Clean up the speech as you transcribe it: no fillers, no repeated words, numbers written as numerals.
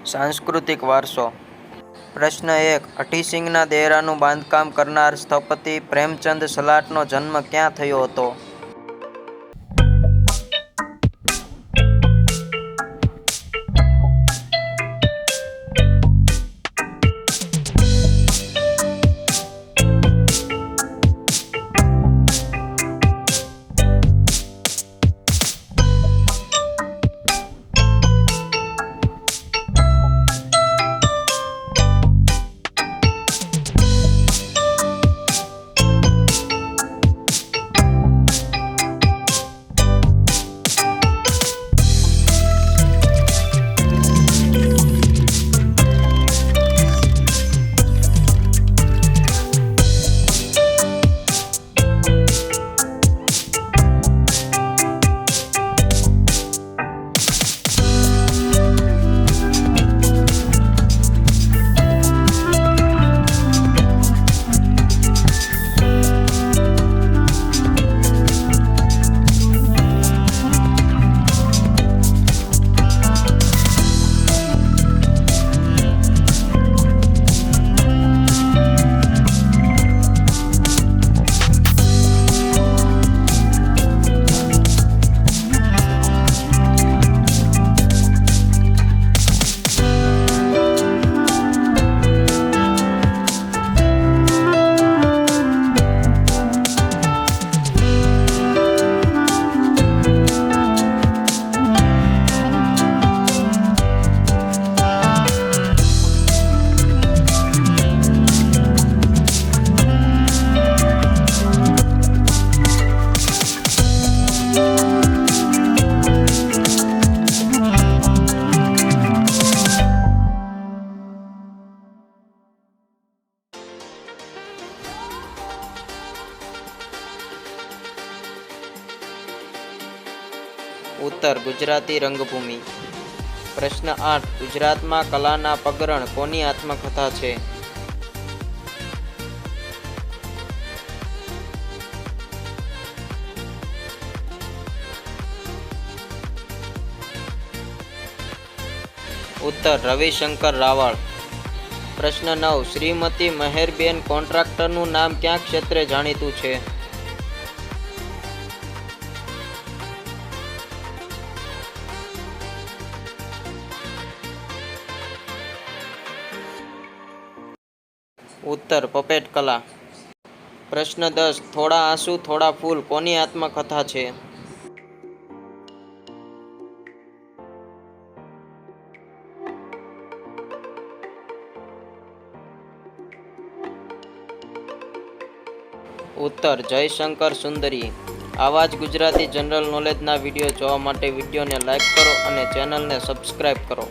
सांस्कृतिक वारसो। प्रश्न 1 अठीसिंगना देहराનું બાંધકામ કરનાર સ્થપતિ પ્રેમચંદ સલાટનો જન્મ ક્યાં થયો હતો? उत्तर गुजराती रंगभूमि। प्रश्न 8 गुजरात में कलाना पगरण कोनी आत्मकथा छे? उत्तर रविशंकर रावल। प्रश्न 9 श्रीमती मेहरबेन कॉन्ट्राक्टरનું नाम क्या क्षेत्रे जाणीतुं छे? उत्तर पपेट कला। प्रश्न 10 थोड़ा आंसू थोड़ा फूल कोनी आत्मकथा छे? उत्तर जयशंकर सुंदरी। आवा ज गुजराती जनरल नॉलेजना विडियो जोवा माटे विडियोने लाइक करो अने चेनलने सब्सक्राइब करो।